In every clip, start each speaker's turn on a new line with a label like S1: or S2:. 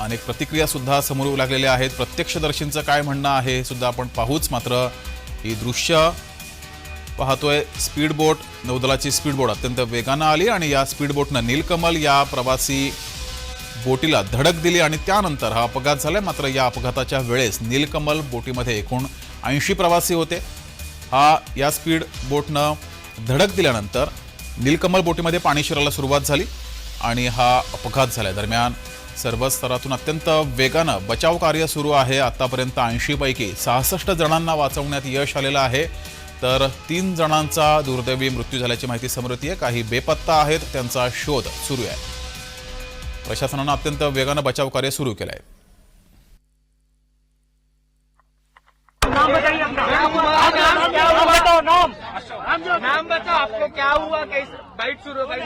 S1: अनेक प्रतिक्रिया सुद्धा समोर येऊ लागलेल्या आहेत। प्रत्यक्षदर्शींचं काय म्हणणं आहे हे सुद्धा आपण पाहूच। मात्र ही दृश्य पाहतोय, स्पीड बोट, नौदलाची स्पीड बोट अत्यंत वेगानं आली आणि या स्पीड बोटनं नीलकमल या प्रवासी बोटीला धडक दिली आणि त्यानंतर हा अपघात झाला। मात्र या अपघाताच्या वेळेस नीलकमल बोटीमध्ये एकूण 80 प्रवासी होते। या स्पीड बोटनं धडक दिल्यानंतर नीलकमल बोटीमध्ये पाणी शिरायला सुरुवात झाली आणि हा अपघात झाला। दरम्यान सर्व स्तरातून अत्यंत वेगानं बचाव कार्य सुरू आहे। आतापर्यंत 80 पैकी 66 जणांना वाचवण्यात यश आलेलं आहे, तर 3 जणांचा दुर्दैवी मृत्यू झाल्याची माहिती समोर येते। काही बेपत्ता आहेत, त्यांचा शोध सुरू आहे। प्रशासनानं अत्यंत वेगानं बचाव कार्य सुरू केलं आहे।
S2: नाम बताइए अपना। नाम बताओ, आपको क्या हुआ, कैसे बाइट शुरू हो गई?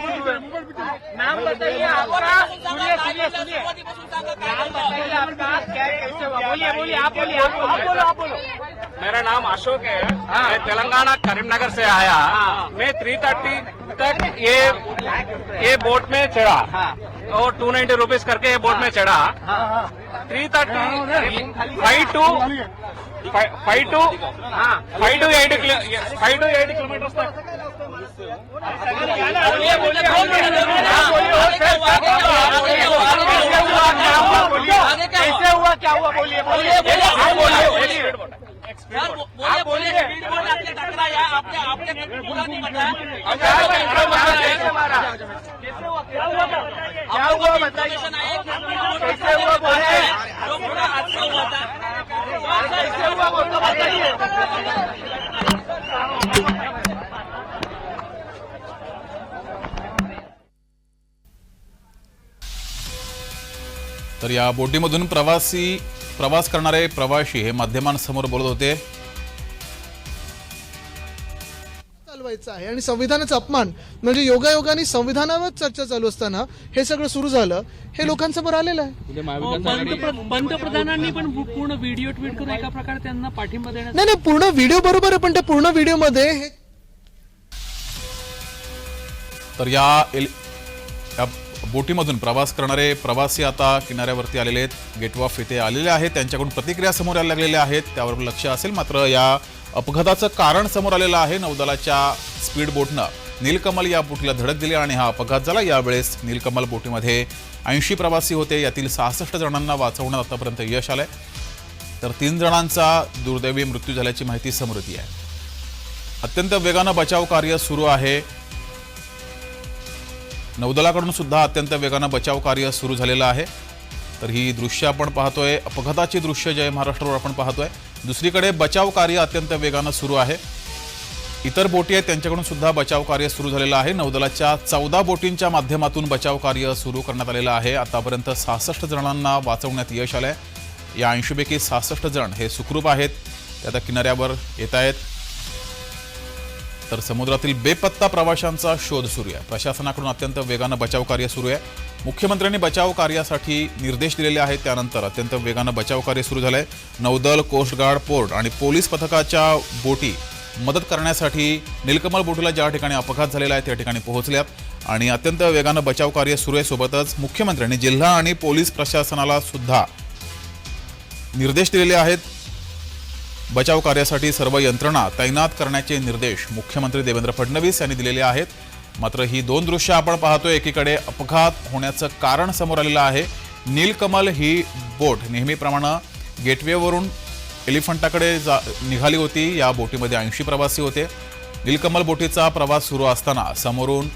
S2: नाम बताइए आपका। सुनिए सुनिए सुनिए, नाम बताइए आपका, क्या कैसे हुआ? बोलिए बोलिए, आप बोलिए, आप बोलो।
S3: मेरा नाम अशोक है। मैं तेलंगाना करीमनगर से आया। मैं 3:30 तक ये बोट में चढ़ा और 290 रुपीज करके ये बोट में चढ़ा। 3:30 5 to 8 किलोमीटर तक।
S2: कैसे हुआ, क्या हुआ? बोलिए बोलिए बोलिए। आपने टकराया, आपने पूरा नहीं बताया। क्या हुआ बताइए। कैसे हुआ बोलिए। जो पूरा हादसा हुआ था कैसे हुआ वो तो बताइए।
S1: तर या बोटीमधून प्रवास करणारे प्रवासी हे माध्यमांसमोर बोलत होते।
S4: चालवायचं आहे आणि संविधानाचा अपमान म्हणजे योगायोगाने संविधानावर चर्चा चालू असताना हे सगळं सुरू झालं, हे लोकांसमोर आलेलं आहे।
S5: पंतप्रधानांनी पण पूर्ण व्हिडिओ ट्विट करून एका प्रकारे त्यांना पाठिंबा देण्यात
S4: नाही, पूर्ण व्हिडिओ बरोबर आहे, पण त्या पूर्ण व्हिडिओमध्ये हे
S1: तर या बोटीमधून प्रवास करणारे प्रवासी आता किनाऱ्यावरती आलेले आहेत, गेट ऑफ इथे आलेले आहेत। त्यांच्याकडून प्रतिक्रिया समोर यायला लागलेल्या आहेत, त्यावर लक्ष असेल। मात्र या अपघाताचं कारण समोर आलेलं आहे। नौदलाच्या स्पीड बोटनं नीलकमल या बोटीला धडक दिली आणि हा अपघात झाला। यावेळेस नीलकमल बोटीमध्ये 80 प्रवासी होते, यातील 66 जणांना वाचवण्यात आतापर्यंत यश आलंय, तर 3 जणांचा दुर्दैवी मृत्यू झाल्याची माहिती समोर येते आहे। अत्यंत वेगानं बचाव कार्य सुरू आहे। नौदलाकडून सुद्धा अत्यंत वेगानं बचाव कार्य सुरू झालेलं आहे। तर ही दृश्य आपण पाहतोय, अपघाताची दृश्य जय महाराष्ट्रावर आपण पाहतोय। दुसरीकडे बचाव कार्य अत्यंत वेगानं सुरू आहे। इतर बोटी आहेत त्यांच्याकडून सुद्धा बचाव कार्य सुरू झालेलं आहे। नौदलाच्या 14 बोटींच्या माध्यमातून बचाव कार्य सुरू करण्यात आलेलं आहे। आतापर्यंत 66 जणांना वाचवण्यात यश आलंय। या 80 पैकी 66 जण हे सुखरूप आहेत, ते आता किनाऱ्यावर येत आहेत। तर समुद्रातील बेपत्ता प्रवाशांचा शोध सुरू आहे। प्रशासनाकडून अत्यंत वेगानं बचाव कार्य सुरू आहे। मुख्यमंत्र्यांनी बचाव कार्यासाठी निर्देश दिलेले आहेत, त्यानंतर अत्यंत वेगानं बचाव कार्य सुरू झालंय। नौदल, कोस्ट गार्ड, पोर्ट आणि पोलीस पथकाच्या बोटी मदत करण्यासाठी नीलकमल बोटीला ज्या ठिकाणी अपघात झालेला आहे त्या ठिकाणी पोहोचल्यात आणि अत्यंत वेगानं बचाव कार्य सुरू आहे। सोबतच मुख्यमंत्र्यांनी जिल्हा आणि पोलीस प्रशासनाला सुद्धा निर्देश दिलेले आहेत। बचाव कार्यासाठी सर्व यंत्रणा तैनात करण्याचे निर्देश मुख्यमंत्री देवेंद्र फडणवीस यांनी दिलेले आहेत। मात्र ही 2 दृश्य आपण पाहतोय, एकीकडे अपघात होण्याचं कारण समोर आलेलं आहे। नीलकमल ही बोट नेहमीप्रमाणे गेटवेवरून एलिफंटाकडे निघाली होती। या बोटीमध्ये 80 प्रवासी होते। नीलकमल बोटीचा प्रवास सुरू असताना समोरून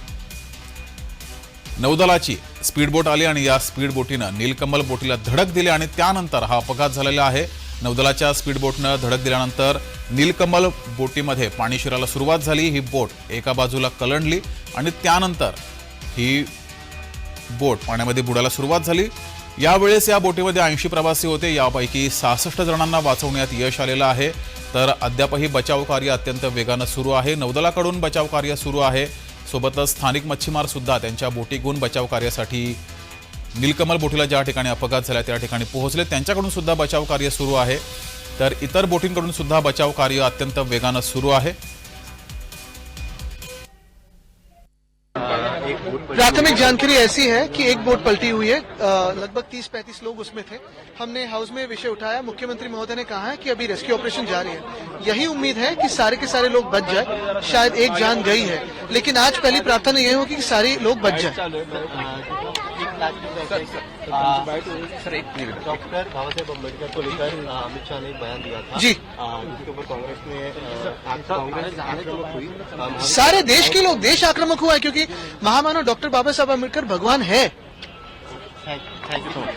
S1: नौदलाची स्पीड बोट आली आणि या स्पीड बोटीनं नीलकमल बोटीला धडक दिली आणि त्यानंतर हा अपघात झालेला आहे। नौदलाच्या स्पीड बोटनं धडक दिल्यानंतर नीलकमल बोटीमध्ये पाणी शिरायला सुरुवात झाली। ही बोट एका बाजूला कलंडली आणि त्यानंतर ही बोट पाण्यामध्ये बुडायला सुरुवात झाली। यावेळेस या बोटीमध्ये 80 प्रवासी होते, यापैकी 66 जणांना वाचवण्यात यश आलेलं आहे। तर अद्यापही बचाव कार्य अत्यंत वेगानं सुरू आहे। नौदलाकडून बचाव कार्य सुरू आहे, सोबतच स्थानिक मच्छीमार सुद्धा त्यांच्या बोटी घेऊन बचाव कार्यासाठी नीलकमल बोटीला ज्या ठिकाणी अपघात झाला त्या ठिकाणी पोहोचले, त्यांच्याकडून सुद्धा बचाव कार्य सुरू आहे। तर इतर बोटींकडून सुद्धा बचाव कार्य अत्यंत वेगानं सुरू आहे।
S6: एक बोट
S4: प्राथमिक जानकारी ऐसी है कि एक बोट पलटी हुई है, लगभग 30-35 लोग उसमें थे। हमने हाउस में विषय उठाया, मुख्यमंत्री महोदय ने कहा है कि अभी रेस्क्यू ऑपरेशन जारी है। यही उम्मीद है कि सारे के सारे लोग बच जाए। शायद एक जान गई है, लेकिन आज पहली प्रार्थना यही होगी कि सारे लोग बच जाए।
S6: सर एक डॉक्टर बाबा साहेब अम्बेडकर को लेकर अमित शाह ने एक बयान दिया था
S4: जी,
S6: जिसके ऊपर कांग्रेस ने आक्रामक हुई।
S4: सारे देश के लोग, देश आक्रामक हुआ है क्योंकि महामानव डॉक्टर बाबा साहेब अम्बेडकर भगवान है।
S6: Thank you so much.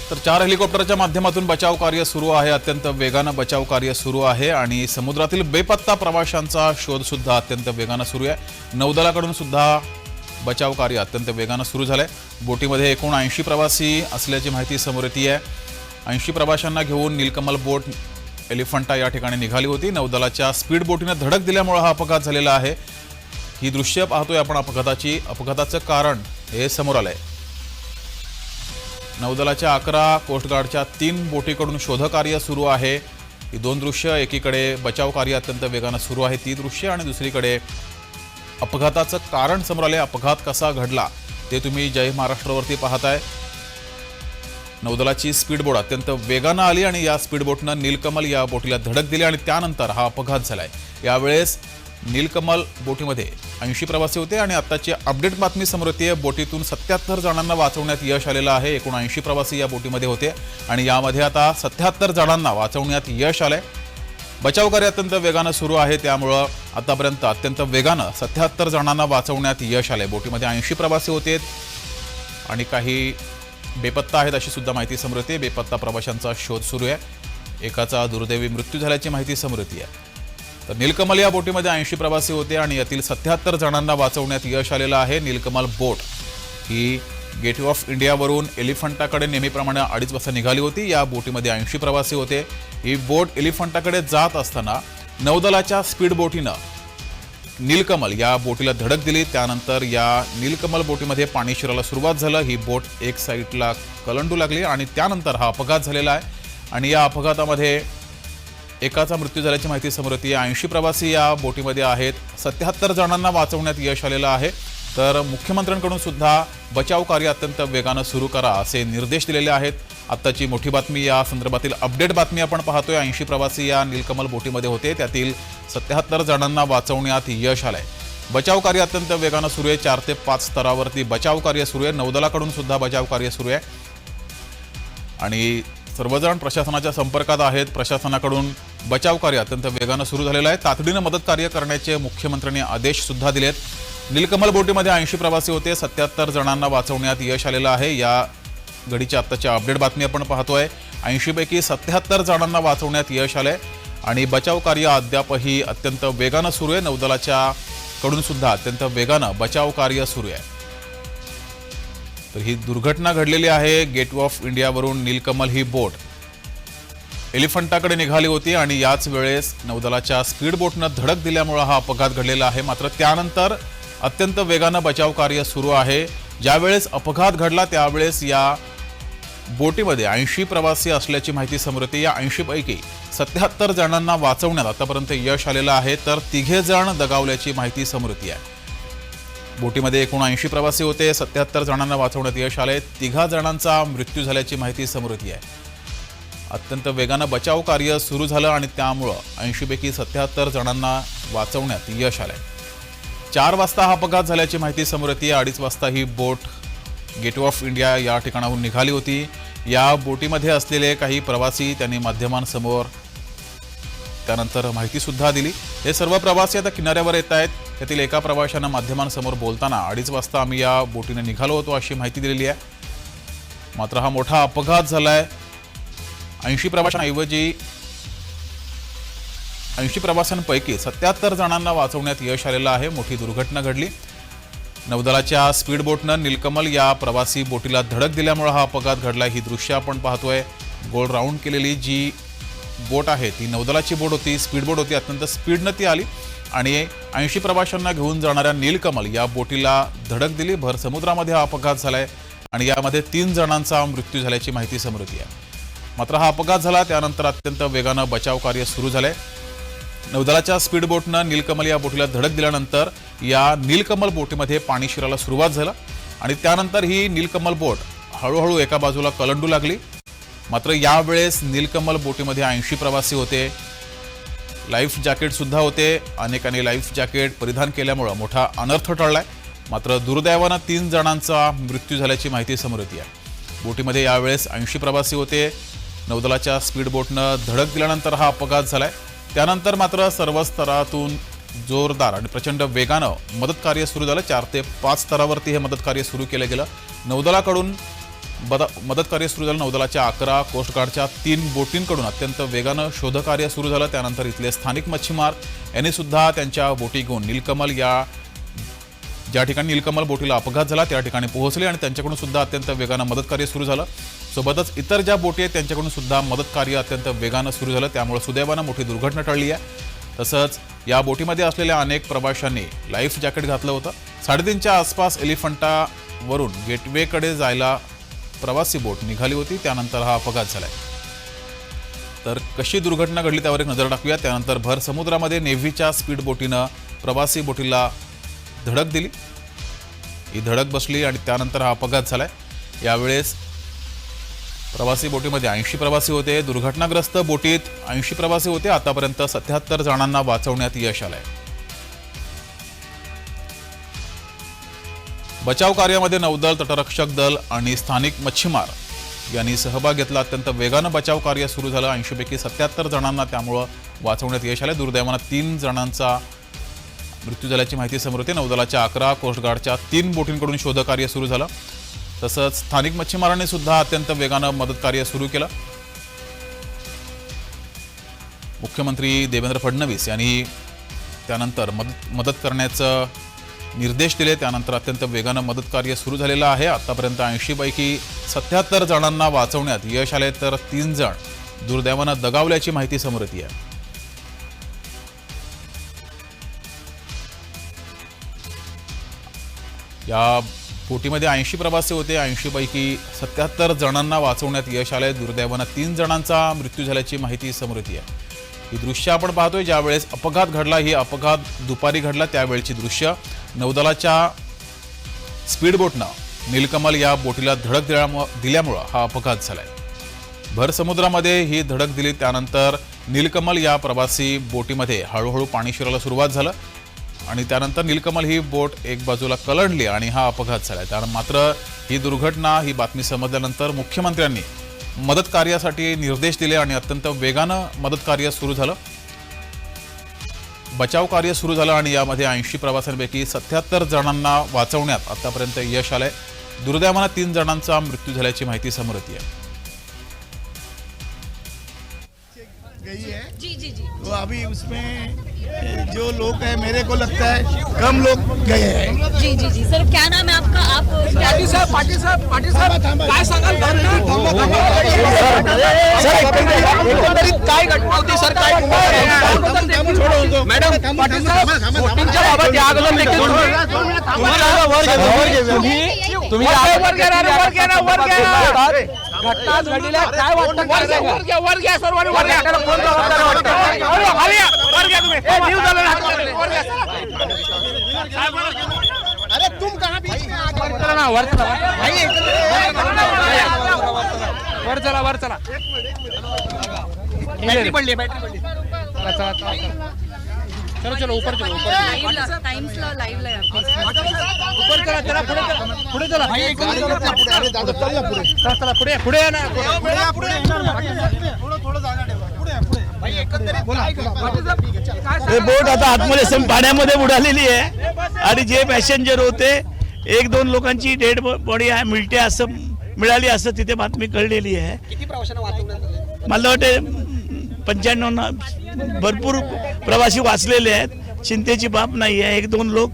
S1: तर 4 हेलिकॉप्टरच्या माध्यमातून बचाव कार्य सुरू आहे। अत्यंत वेगानं बचाव कार्य सुरू आहे आणि समुद्रातील बेपत्ता प्रवाशांचा शोध सुद्धा अत्यंत वेगानं सुरू आहे। नौदलाकडून सुद्धा बचाव कार्य अत्यंत वेगानं सुरू झालंय। बोटीमध्ये एकूण 80 प्रवासी असल्याची माहिती समोर येते आहे। 80 प्रवाशांना घेऊन नीलकमल बोट एलिफंटा या ठिकाणी निघाली होती। नौदलाच्या स्पीड बोटीने धडक दिल्यामुळे हा अपघात झालेला आहे। ही दृश्य पाहतोय आपण अपघाताचं कारण हे समोर आलंय। नौदलाच्या 11 कोस्टगार्डच्या 3 बोटीकडून शोधकार्य सुरू आहे। ही 2 दृश्य, एकीकडे बचाव कार्य अत्यंत वेगानं सुरू आहे ती दृश्य आणि दुसरीकडे अपघाताचं कारण समोर आले। अपघात कसा घडला ते तुम्ही जय महाराष्ट्रावरती पाहताय। नौदलाची स्पीड बोट अत्यंत वेगानं आली आणि या स्पीड बोटनं नीलकमल या बोटीला धडक दिली आणि त्यानंतर हा अपघात झालाय। यावेळेस नीलकमल बोटीमध्ये 80 प्रवासी होते आणि आत्ताची अपडेट बातमी समोर येते। बोटीतून 77 जणांना वाचवण्यात यश आलेलं आहे। एकूण 80 प्रवासी या बोटीमध्ये होते आणि यामध्ये आता 77 जणांना वाचवण्यात यश आलंय। बचाव कार्य अत्यंत वेगानं सुरू आहे, त्यामुळं आतापर्यंत अत्यंत वेगानं 77 जणांना वाचवण्यात यश आलंय। बोटीमध्ये 80 प्रवासी होते आणि काही बेपत्ता आहेत अशी सुद्धा माहिती समोर येते। बेपत्ता प्रवाशांचा शोध सुरू आहे। एकाचा दुर्दैवी मृत्यू झाल्याची माहिती समोर येते आहे। तर नीलकमल या बोटीमध्ये 80 प्रवासी होते आणि यातील 77 जणांना वाचवण्यात यश आलेलं आहे। नीलकमल बोट ही गेटवे ऑफ इंडियावरून एलिफंटाकडे नेहमीप्रमाणे 2:30 वाजता निघाली होती। या बोटीमध्ये 80 प्रवासी होते। ही बोट एलिफंटाकडे जात असताना नौदलाच्या स्पीड बोटीनं नीलकमल या बोटीला धडक दिली। त्यानंतर या नीलकमल बोटीमध्ये पाणी शिरायला सुरुवात झालं। ही बोट एक साईडला कलंडू लागली आणि त्यानंतर हा अपघात झालेला आहे आणि या अपघातामध्ये एकाचा मृत्यू झाल्याची माहिती समोर येते। 80 प्रवासी या बोटीमध्ये आहेत। 77 जणांना वाचवण्यात यश आलेलं आहे। तर मुख्यमंत्र्यांकडून सुद्धा बचाव कार्य अत्यंत वेगानं सुरू करा असे निर्देश दिलेले आहेत। आत्ताची मोठी बातमी, या संदर्भातील अपडेट बातमी आपण पाहतोय। 80 प्रवासी या नीलकमल बोटीमध्ये होते, त्यातील 77 जणांना वाचवण्यात यश आलंय। बचाव कार्य अत्यंत वेगानं सुरू आहे। 4 ते 5 स्तरावरती बचाव कार्य सुरू आहे। नौदलाकडून सुद्धा बचाव कार्य सुरू आहे आणि सर्वजण प्रशासनाच्या संपर्कात आहेत। प्रशासनाकडून बचाव कार्य अत्यंत वेगानं सुरू झालेलं आहे। तातडीनं मदत कार्य करण्याचे मुख्यमंत्र्यांनी आदेश सुद्धा दिलेत। नीलकमल बोटीमध्ये 80 प्रवासी होते, 77 जणांना वाचवण्यात यश आलेलं आहे। या घडीची आत्ताची अपडेट बातमी आपण पाहतोय। 80 पैकी 77 जणांना वाचवण्यात यश आलंय आणि बचाव कार्य अद्यापही अत्यंत वेगानं सुरू आहे। नौदलाच्या कडून सुद्धा अत्यंत वेगानं बचाव कार्य सुरू आहे। तर ही दुर्घटना घडलेली आहे। गेटवे ऑफ इंडियावरून नीलकमल ही बोट एलिफंटाकडे निघाली होती आणि याच वेळेस नौदलाच्या स्पीड बोटनं धडक दिल्यामुळे हा अपघात घडलेला आहे। मात्र त्यानंतर अत्यंत वेगानं बचाव कार्य सुरू आहे। ज्यावेळेस अपघात घडला त्यावेळेस या बोटीमध्ये 80 प्रवासी असल्याची माहिती समोर येते। या 80 पैकी 77 जणांना वाचवण्यात आतापर्यंत यश आलेलं आहे, तर 3 जण दगावल्याची माहिती समोर येते आहे। बोटीमध्ये एकूण 80 प्रवासी होते, 77 जणांना वाचवण्यात यश आले। 3 जणांचा मृत्यू झाल्याची माहिती समोर येते आहे। अत्यंत वेगानं बचाव कार्य सुरू झालं आणि त्यामुळं 80 पैकी 77 जणांना वाचवण्यात यश आलंय। 4 वाजता हा अपघात झाल्याची माहिती समोर येते। 2:30 वाजता ही बोट गेटवे ऑफ इंडिया या ठिकाणाहून निघाली होती। या बोटीमध्ये असलेले काही प्रवासी त्यांनी माध्यमांसमोर त्यानंतर माहिती सुद्धा दिली। हे सर्व प्रवासी आता किनाऱ्यावर येत आहेत। त्यातील एका प्रवाशानं माध्यमांसमोर बोलताना 2:30 वाजता आम्ही या बोटीने निघालो होतो अशी माहिती दिलेली आहे। मात्र हा मोठा अपघात झालाय। 80 प्रवाशांऐवजी 80 प्रवाशांपैकी 77 जणांना वाचवण्यात यश आलेलं आहे। मोठी दुर्घटना घडली। नौदलाच्या स्पीड बोटनं नीलकमल या प्रवासी बोटीला धडक दिल्यामुळे हा अपघात घडला। ही दृश्य आपण पाहतोय। गोल राऊंड केलेली जी बोट आहे ती नौदलाची बोट होती, स्पीड बोट होती। अत्यंत स्पीडनं ती आली आणि 80 प्रवाशांना घेऊन जाणाऱ्या नीलकमल या बोटीला धडक दिली। भर समुद्रामध्ये हा अपघात झालाय आणि यामध्ये 3 जणांचा मृत्यू झाल्याची माहिती समोर येते आहे। मात्र हा अपघात झाला त्यानंतर अत्यंत वेगानं बचाव कार्य सुरू झालंय। नौदलाच्या स्पीड बोटनं नीलकमल या बोटीला धडक दिल्यानंतर या नीलकमल बोटीमध्ये पाणी शिरायला सुरुवात झालं आणि त्यानंतर ही नीलकमल बोट हळूहळू एका बाजूला कलंडू लागली. मात्र यावेळेस नीलकमल बोटीमध्ये 80 प्रवासी होते. लाईफ जॅकेट सुद्धा होते. अनेकांनी लाईफ जॅकेट परिधान केल्यामुळे मोठा अनर्थ टळलाय. मात्र दुर्दैवानं 3 जणांचा मृत्यू झाल्याची माहिती समोर येते आहे. बोटीमध्ये यावेळेस 80 प्रवासी होते. नौदलाच्या स्पीड बोटनं धडक दिल्यानंतर हा अपघात झालाय. त्यानंतर मात्र सर्व स्तरातून जोरदार आणि प्रचंड वेगानं मदत कार्य सुरू झालं. 4 ते 5 स्तरावरती हे मदत कार्य सुरू केलं गेलं. नौदलाकडून मदत कार्य सुरू झालं. नौदलाच्या 11, कोस्टगार्डच्या 3 बोटींकडून अत्यंत वेगानं शोधकार्य सुरू झालं. त्यानंतर इथले स्थानिक मच्छीमार यांनी सुद्धा त्यांच्या बोटी घेऊन नीलकमल या ज्या ठिकाणी नीलकमल बोटीला अपघात झाला त्या ठिकाणी पोहोचले आणि त्यांच्याकडून सुद्धा अत्यंत वेगानं मदत कार्य सुरू झालं. सोबतच इतर ज्या बोटी आहेत त्यांच्याकडून सुद्धा मदत कार्य अत्यंत वेगानं सुरू झालं. त्यामुळे सुदैवानं मोठी दुर्घटना टळली आहे. तसंच या बोटीमध्ये असलेल्या अनेक प्रवाशांनी लाईफ जॅकेट घातलं होतं. 3:30च्या आसपास एलिफंटावरून गेटवेकडे जायला प्रवासी बोट निघाली होती. त्यानंतर हा अपघात झालाय. तर कशी दुर्घटना घडली त्यावर एक नजर टाकूया. त्यानंतर भर समुद्रामध्ये नेव्हीच्या स्पीड बोटीनं प्रवासी बोटीला धडक दिली. ही धडक बसली आणि त्यानंतर हा अपघात झालाय. यावेळेस प्रवासी बोटीमध्ये 80 प्रवासी होते. दुर्घटनाग्रस्त बोटीत 80 प्रवासी होते. आतापर्यंत 77 जणांना वाचवण्यात यश आलंय. बचाव कार्यामध्ये नौदल, तटरक्षक दल आणि स्थानिक मच्छीमार यांनी सहभाग घेतला. अत्यंत वेगानं बचाव कार्य सुरू झालं. 80 पैकी 77 जणांना त्यामुळं वाचवण्यात यश आलं. दुर्दैवानं 3 जणांचा मृत्यू झाल्याची माहिती समोर येते. नौदलाच्या 11, कोस्टगार्डच्या 3 बोटींकडून शोधकार्य सुरू झालं. तसंच स्थानिक मच्छीमारांनी सुद्धा अत्यंत वेगानं मदत कार्य सुरू केलं. मुख्यमंत्री देवेंद्र फडणवीस यांनी त्यानंतर मदत करण्याचं निर्देश दिले. त्यानंतर अत्यंत वेगानं मदत कार्य सुरू झालेलं आहे. आतापर्यंत 80 पैकी 77 जणांना वाचवण्यात यश आले तर 3 जण दुर्दैवानं दगावल्याची माहिती समोर येते आहे. या बोटीमध्ये 80 प्रवासी होते. 80 पैकी 77 जणांना वाचवण्यात यश आलंय. दुर्दैवानं 3 जणांचा मृत्यू झाल्याची माहिती समोर येते आहे. ही दृश्य आपण पाहतोय ज्यावेळेस अपघात घडला. ही अपघात दुपारी घडला त्यावेळची दृश्य. नौदलाच्या स्पीड बोटनं नीलकमल या बोटीला धडक दिल्यामुळं हा अपघात झालाय. भर समुद्रामध्ये ही धडक दिली. त्यानंतर नीलकमल या प्रवासी बोटीमध्ये हळूहळू पाणी शिरायला सुरुवात झालं आणि त्यानंतर नीलकमल ही बोट एक बाजूला कलंडली आणि हा अपघात झाला. त्यानंतर मात्र ही दुर्घटना ही बातमी समजल्यानंतर मुख्यमंत्र्यांनी मदत कार्यासाठी निर्देश दिले आणि अत्यंत वेगानं मदत कार्य सुरू झालं. बचाव कार्य सुरू झालं आणि यामध्ये 80 प्रवाशांपैकी 77 जणांना वाचवण्यात आतापर्यंत यश आलंय. दुर्दैवानं 3 जणांचा मृत्यू झाल्याची माहिती समोर येते आहे.
S7: गई है तो अभी उसमें जो लोग हैं मेरे को लगता है कम लोग गए हैं.
S8: जी सर क्या नाम है आपका? आप
S2: पाटील साहेब काय सांगाल? एकंदरीत काय घटना होती सर? काय मॅडम पाटील साहेब बोटिंगच्या बाबत या अगोदर देखील तुम्ही घटना घडलेल्या काय वाटतं? वर घ्या सर्वांनी वर घ्या. कोण जबाबदार वाटतं? वर घ्या तुम्ही. अरे तुम कहाँ बीच में आ गए? चला ना वर चला भाई. वर चला बैटरी पडली. चलो ऊपर चलो.
S8: टाइम्स ला लाइव ला
S2: ऊपर चला पुढे चला. चला पुढे या ना.
S7: हे बोट आता आतमध्ये पाण्यामध्ये बुडालेली आहे आणि जे पॅसेंजर होते 1-2 लोकांची डेड बॉडी मिळते असं मिळाली असं तिथे बातमी कळलेली आहे.
S2: किती प्रवाशांना वाचवण्यात?
S7: मला वाटते 95 भरपूर प्रवासी वाचलेले आहेत. चिंतेची बाब नाही आहे. 1-2 लोक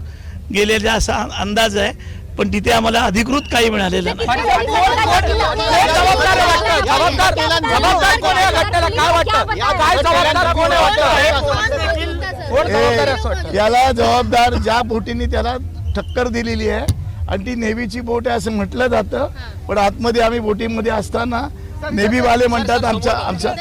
S7: गेलेले असा अंदाज आहे पण तिथे आम्हाला अधिकृत काही मिळालेलं नाही. याला जबाबदार ज्या बोटीने त्याला टक्कर दिलेली आहे आणि ती नेव्हीची बोट आहे असं म्हटलं जातं पण आतमध्ये आम्ही बोटीमध्ये असताना नेव्ही वाले म्हणतात आमच्या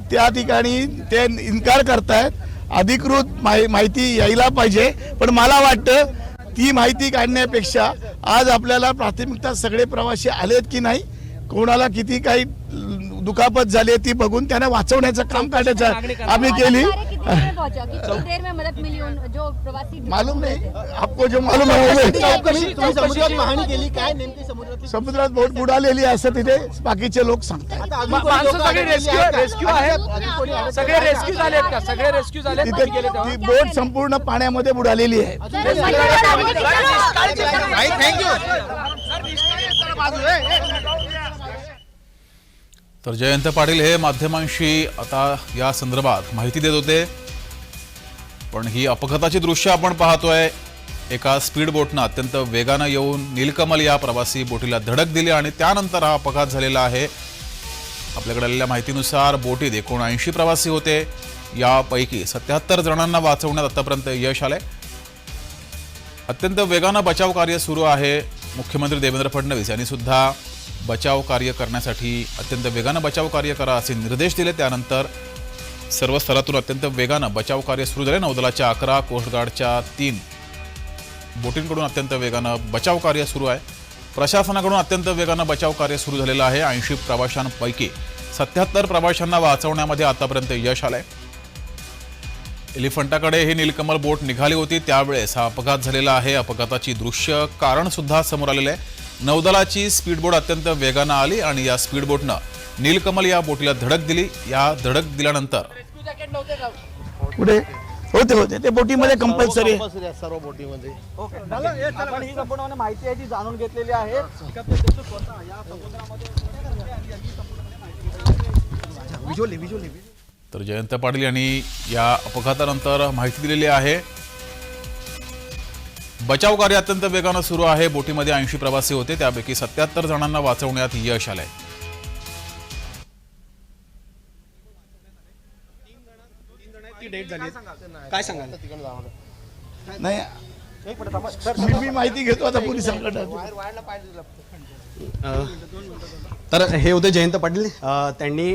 S7: त्या ठिकाणी ते इन्कार करतायत. अधिकृत माहिती यायला पाहिजे, पण मला वाटतं ती माहिती काढण्यापेक्षा आज आपल्याला प्राथमिकता सगळे प्रवासी आलेत की नाही, कोणाला किती काही दुखापत झाली ती बघून त्यांना वाचवण्याचं काम काढायचं आम्ही केली.
S8: देर में मदद मिली जो प्रवासी
S7: मालूम नाही आपको जो मालूम आहे
S6: समुद्रात पाहणी केली, काय नेमकी समुद्रात
S7: समुद्रात बोट बुडालेली आहे असं तिथे बाकीचे लोक सांगतात.
S2: माणसं सगळे रेस्क्यू आहेत, सगळे रेस्क्यू झालेत का? सगळे रेस्क्यू झालेत
S7: तिथे ती बोट संपूर्ण पाण्यामध्ये बुडालेली आहे.
S1: तर जयंत पाटील हे माध्यमांशी आता या संदर्भात माहिती देत होते. पण ही अपघाताची दृश्य आपण पाहतोय. एका स्पीड बोटनं अत्यंत वेगानं येऊन नीलकमल या प्रवासी बोटीला धडक दिली आणि त्यानंतर हा अपघात झालेला आहे. आपल्याकडे आलेल्या माहितीनुसार बोटीत एकूण 80 प्रवासी होते. यापैकी 77 जणांना वाचवण्यात आतापर्यंत यश आलंय. अत्यंत वेगानं बचाव कार्य सुरू आहे. मुख्यमंत्री देवेंद्र फडणवीस यांनी सुद्धा बचाव कार्य करण्यासाठी अत्यंत वेगानं बचाव कार्य करा असे निर्देश दिले. त्यानंतर सर्व स्तरातून अत्यंत वेगानं बचाव कार्य सुरू झाले. नौदलाच्या 11, कोस्टगार्डच्या 3 बोटींकडून अत्यंत वेगानं बचाव कार्य सुरू आहे. प्रशासनाकडून अत्यंत वेगानं बचाव कार्य सुरू झालेलं आहे. 80 प्रवाशांपैकी 77 प्रवाशांना वाचवण्यामध्ये आतापर्यंत यश आलंय. एलिफंटाकडे ही नीलकमल बोट निघाली होती, त्यावेळेस हा अपघात झालेला आहे. अपघाताची दृश्य कारण सुद्धा समोर आलेलं आहे. नौदलाची स्पीडबोट अत्यंत वेगानं आली आणि या स्पीडबोटनं नीलकमल या बोटीला धडक दिली. या धडक दिल्यानंतर
S7: पुढे होते ते बोटीमध्ये कंपल्सरी
S6: सर्व बोटीमध्ये
S2: आपण ही संपूर्ण माहिती आहे ती जाणून घेतलेली आहे.
S1: तर जयंत पाटील यांनी या अपघातानंतर माहिती दिलेली आहे. बचाव कार्य अत्यंत वेगानं सुरू आहे. बोटीमध्ये 80 प्रवासी होते, त्यापैकी 77 जणांना वाचवण्यात यश आलंय.
S2: काय सांगाल?
S7: नाही मी माहिती घेतो आता पोलीस संकटात.
S9: तर हे होते जयंत पाटील. त्यांनी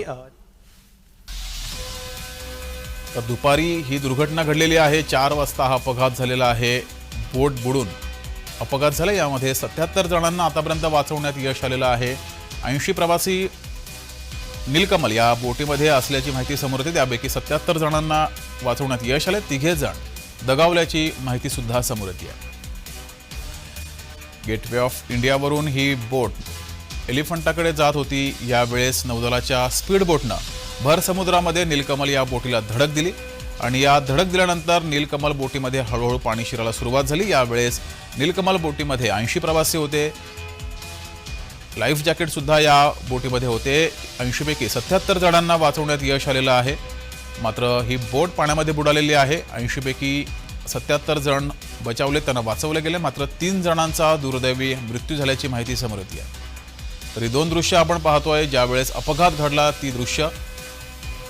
S1: तर दुपारी ही दुर्घटना घडलेली आहे. 4 वाजता हा अपघात झालेला आहे. बोट बुडून अपघात झाला. यामध्ये 77 जणांना आतापर्यंत वाचवण्यात यश आलेलं आहे. 80 प्रवासी नीलकमल या बोटीमध्ये असल्याची माहिती समोर येते. त्यापैकी 77 जणांना वाचवण्यात यश आले. 3 जण दगावल्याची माहिती सुद्धा समोर येते. गेटवे ऑफ इंडियावरून ही बोट एलिफंटाकडे जात होती. यावेळेस नौदलाच्या स्पीड बोटनं भर समुद्रामध्ये नीलकमल या बोटीला धडक दिली आणि या धडक दिल्यानंतर नीलकमल बोटीमध्ये हळूहळू पाणी शिरायला सुरुवात झाली. यावेळेस नीलकमल बोटीमध्ये 80 प्रवासी होते. लाईफ जॅकेट सुद्धा या बोटीमध्ये होते. 80 पैकी 77 जणांना वाचवण्यात यश आलेलं आहे. मात्र ही बोट पाण्यामध्ये बुडालेली आहे. 80 पैकी 77 जण बचावले, त्यांना वाचवले गेले. मात्र 3 जणांचा दुर्दैवी मृत्यू झाल्याची माहिती समोर येते आहे. तरी 2 दृश्य आपण पाहतोय. ज्यावेळेस अपघात घडला ती दृश्य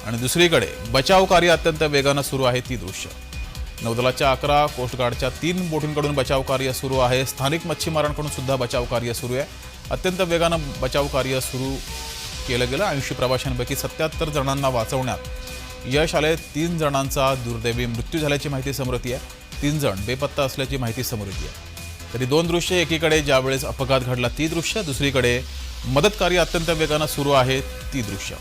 S1: आणि दुसरीकडे बचाव कार्य अत्यंत वेगानं सुरू आहे ती दृश्य. नौदलाच्या 11, कोस्टगार्डच्या 3 बोटींकडून बचाव कार्य सुरू आहे. स्थानिक मच्छीमारांकडून सुद्धा बचाव कार्य सुरू आहे. अत्यंत वेगानं बचाव कार्य सुरू केलं गेलं. 80 प्रवाशांपैकी 77 जणांना वाचवण्यात यश आले. 3 जणांचा दुर्दैवी मृत्यू झाल्याची माहिती समोर येते आहे. 3 जण बेपत्ता असल्याची माहिती समोर येते आहे. तरी 2 दृश्य, एकीकडे ज्यावेळेस अपघात घडला ती दृश्य, दुसरीकडे मदत कार्य अत्यंत वेगानं सुरू आहे ती दृश्य.